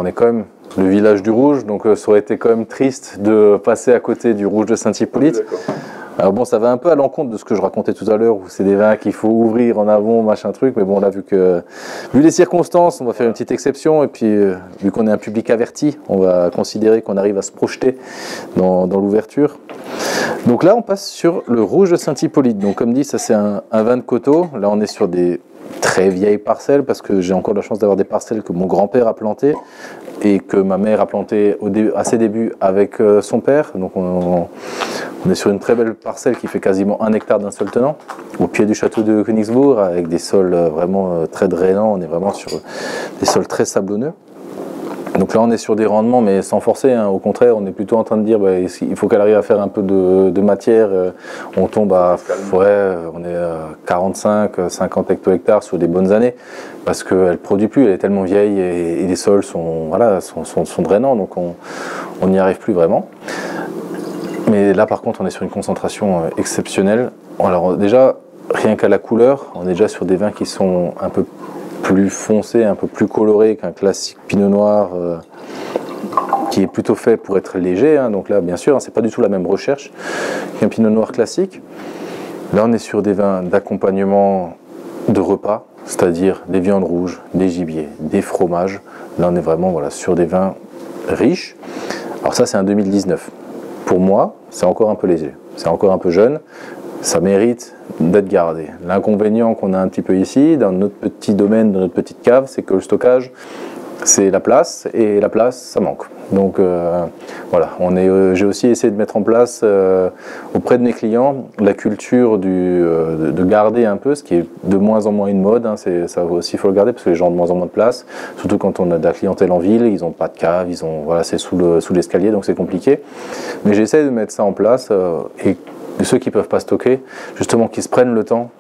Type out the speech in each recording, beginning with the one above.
on est quand même le village du rouge, donc ça aurait été quand même triste de passer à côté du rouge de Saint-Hippolyte. Alors bon, ça va un peu à l'encontre de ce que je racontais tout à l'heure, où c'est des vins qu'il faut ouvrir en avant, machin truc, mais bon là, vu les circonstances, on va faire une petite exception, et puis vu qu'on est un public averti, on va considérer qu'on arrive à se projeter dans l'ouverture. Donc là, on passe sur le rouge de Saint-Hippolyte. Donc comme dit, ça c'est un vin de coteaux. Là, on est sur des très vieilles parcelles, parce que j'ai encore la chance d'avoir des parcelles que mon grand-père a plantées, et que ma mère a plantées à ses débuts avec son père. Donc on est sur une très belle parcelle qui fait quasiment 1 hectare d'un seul tenant, au pied du château de Königsbourg, avec des sols vraiment très drainants. On est vraiment sur des sols très sablonneux. Donc là, on est sur des rendements, mais sans forcer, hein. Au contraire, on est plutôt en train de dire il faut qu'elle arrive à faire un peu de matière. On tombe à on est à 45-50 hecto-hectares sur des bonnes années, parce qu'elle ne produit plus, elle est tellement vieille, et les sols sont drainants, donc on n'y arrive plus vraiment. Mais là, par contre, on est sur une concentration exceptionnelle. Alors déjà, rien qu'à la couleur, on est déjà sur des vins qui sont un peu plus foncé, un peu plus coloré qu'un classique pinot noir qui est plutôt fait pour être léger, hein. Donc là, bien sûr, hein, c'est pas du tout la même recherche qu'un pinot noir classique. Là, on est sur des vins d'accompagnement de repas, c'est-à-dire des viandes rouges, des gibiers, des fromages. Là, on est vraiment sur des vins riches. Alors ça, c'est un 2019. Pour moi, c'est encore un peu léger, c'est encore un peu jeune. Ça mérite d'être gardé. L'inconvénient qu'on a un petit peu ici, dans notre petit domaine, dans notre petite cave, c'est que le stockage, c'est la place, et la place, ça manque. Donc voilà, j'ai aussi essayé de mettre en place auprès de mes clients la culture de garder un peu, ce qui est de moins en moins une mode, hein. Ça aussi, il faut le garder, parce que les gens ont de moins en moins de place, surtout quand on a de la clientèle en ville, ils n'ont pas de cave, c'est sous l'escalier, donc c'est compliqué. Mais j'essaie de mettre ça en place, et ceux qui ne peuvent pas stocker, justement, qui se prennent le temps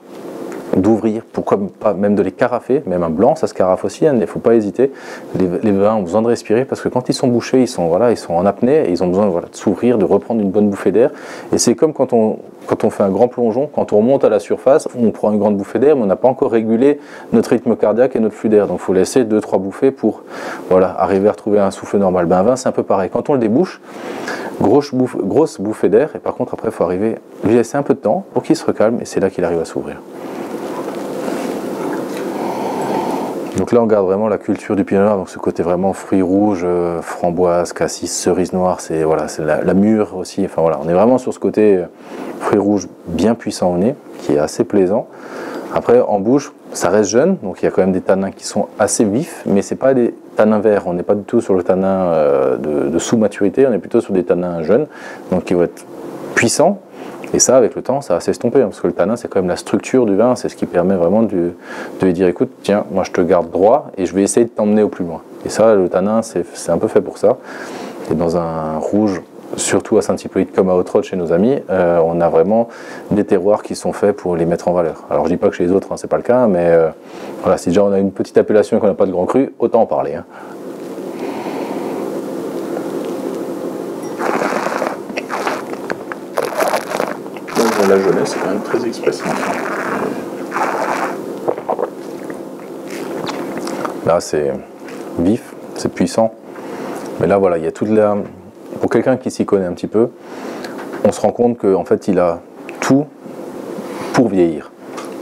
d'ouvrir, pourquoi pas même de les carafer, même un blanc, ça se carafe aussi, hein, il ne faut pas hésiter. Les vins ont besoin de respirer, parce que quand ils sont bouchés, ils sont en apnée, et ils ont besoin de s'ouvrir, de reprendre une bonne bouffée d'air. Et c'est comme quand on fait un grand plongeon, quand on remonte à la surface, on prend une grande bouffée d'air, mais on n'a pas encore régulé notre rythme cardiaque et notre flux d'air. Donc il faut laisser 2-3 bouffées pour arriver à retrouver un souffle normal. Un vin, c'est un peu pareil. Quand on le débouche, grosse bouffée d'air, et par contre après il faut arriver, lui laisser un peu de temps pour qu'il se recalme, et c'est là qu'il arrive à s'ouvrir. Donc là on garde vraiment la culture du pinot noir, donc ce côté vraiment fruits rouges, framboise, cassis, cerise noire, c'est la mûre aussi. Enfin voilà, on est vraiment sur ce côté fruits rouges bien puissant au nez, qui est assez plaisant. Après en bouche, ça reste jeune, donc il y a quand même des tanins qui sont assez vifs, mais c'est pas des tanins verts, on n'est pas du tout sur le tanin de sous-maturité, on est plutôt sur des tanins jeunes, donc qui vont être puissants. Et ça, avec le temps, ça va s'estomper, hein, parce que le tanin, c'est quand même la structure du vin, c'est ce qui permet vraiment de lui dire, écoute, tiens, moi je te garde droit, et je vais essayer de t'emmener au plus loin. Et ça, le tanin, c'est un peu fait pour ça. Et dans un rouge, surtout à Saint-Hippolyte comme à Haute-Rotte chez nos amis, on a vraiment des terroirs qui sont faits pour les mettre en valeur. Alors je dis pas que chez les autres, hein, c'est pas le cas, mais voilà, si déjà on a une petite appellation et qu'on n'a pas de grand cru, autant en parler, hein. La jeunesse, c'est quand même très expressif. Là, c'est vif, c'est puissant. Mais là, voilà, il y a toute la... Pour quelqu'un qui s'y connaît un petit peu, on se rend compte qu'en fait, il a tout pour vieillir.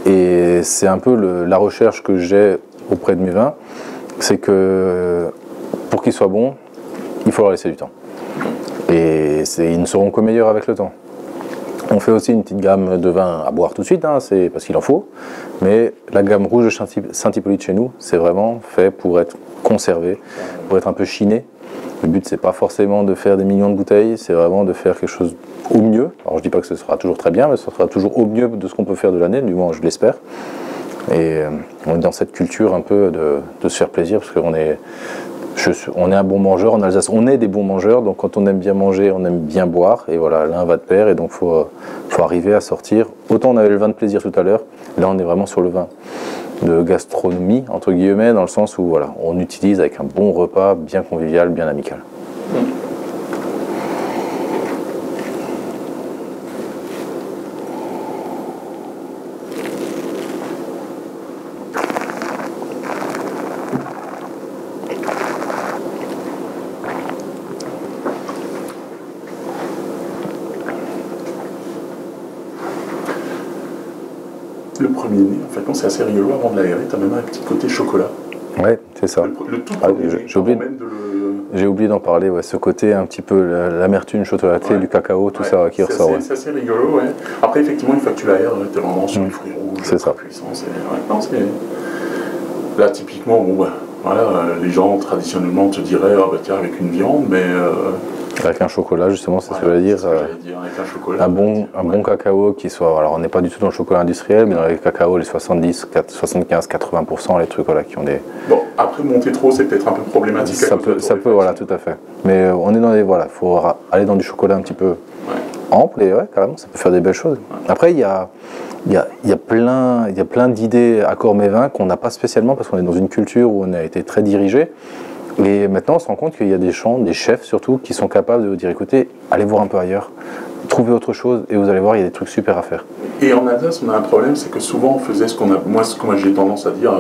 Et c'est un peu la recherche que j'ai auprès de mes vins, c'est que pour qu'ils soient bons, il faut leur laisser du temps. Et ils ne seront que meilleurs avec le temps. On fait aussi une petite gamme de vins à boire tout de suite, hein, c'est parce qu'il en faut. Mais la gamme rouge de Saint-Hippolyte chez nous, c'est vraiment fait pour être conservé, pour être un peu chiné. Le but, c'est pas forcément de faire des millions de bouteilles, c'est vraiment de faire quelque chose au mieux. Alors je dis pas que ce sera toujours très bien, mais ce sera toujours au mieux de ce qu'on peut faire de l'année, du moins je l'espère. Et on est dans cette culture un peu de se faire plaisir, parce qu'on est... on est un bon mangeur en Alsace, on est des bons mangeurs, donc quand on aime bien manger, on aime bien boire, et voilà, l'un va de pair, et donc faut arriver à sortir. Autant on avait le vin de plaisir tout à l'heure, là on est vraiment sur le vin de gastronomie, entre guillemets, dans le sens où voilà, on utilise avec un bon repas, bien convivial, bien amical. Le premier nez, en fait, c'est assez rigolo. Avant de l'aérer, tu as même un petit côté chocolat. Ouais, c'est ça. Le tout premier nez, j'ai oublié d'en parler, ouais, ce côté un petit peu, l'amertume chocolatée, du cacao, tout ça qui ressort. C'est assez rigolo, ouais. Après, effectivement, une fois que tu l'aères, tu es vraiment sur les fruits rouges, c'est ça. Puissant. Là, typiquement, bon, voilà, les gens traditionnellement te diraient, ah, bah, tiens, avec une viande, mais. Avec un chocolat, justement, c'est ce que j'allais dire. Avec un chocolat. Un bon cacao qui soit. Alors, on n'est pas du tout dans le chocolat industriel, mais dans les cacao, les 70, 75, 80%, les trucs voilà, qui ont des. Bon, après, monter trop, c'est peut-être un peu problématique. Ça peut, voilà, tout à fait. Mais on est dans les. Voilà, il faut aller dans du chocolat un petit peu ample, et ouais, carrément, ça peut faire des belles choses. Après, il y a plein d'idées à Cormévin qu'on n'a pas spécialement parce qu'on est dans une culture où on a été très dirigé. Et maintenant, on se rend compte qu'il y a des chefs surtout, qui sont capables de vous dire écoutez, allez voir un peu ailleurs, trouvez autre chose, et vous allez voir, il y a des trucs super à faire. Et en Alsace, on a un problème, c'est que souvent on faisait ce que moi j'ai tendance à dire,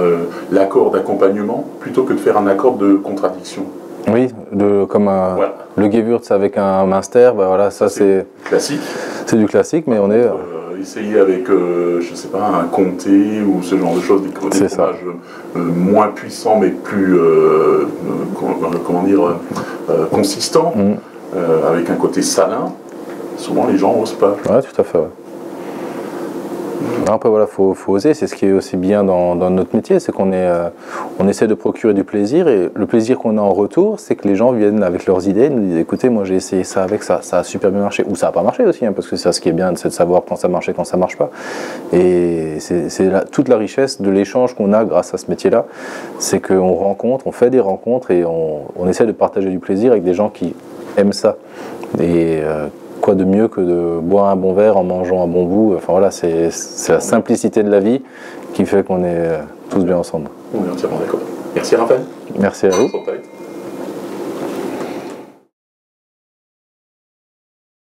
l'accord d'accompagnement, plutôt que de faire un accord de contradiction. Oui, comme le Gewürz avec un Münster, bah voilà, ça c'est classique. C'est du classique, mais on est. Essayer avec, je sais pas, un comté ou ce genre de choses, des fromages moins puissants mais plus, comment dire, consistants, avec un côté salin. Souvent les gens n'osent pas. Ouais, tout à fait. Ouais. Après voilà, faut oser, c'est ce qui est aussi bien dans notre métier, c'est qu'on on essaie de procurer du plaisir, et le plaisir qu'on a en retour, c'est que les gens viennent avec leurs idées, nous disent écoutez, moi j'ai essayé ça avec ça, ça a super bien marché, ou ça n'a pas marché aussi, hein, parce que c'est ce qui est bien, c'est de savoir quand ça marche et quand ça marche pas. Et c'est toute la richesse de l'échange qu'on a grâce à ce métier-là, c'est qu'on rencontre, on fait des rencontres, et on essaie de partager du plaisir avec des gens qui aiment ça. Et quoi de mieux que de boire un bon verre en mangeant un bon bout. Enfin voilà, c'est la simplicité de la vie qui fait qu'on est tous bien ensemble. On est entièrement d'accord. Merci Raphaël. Merci à vous.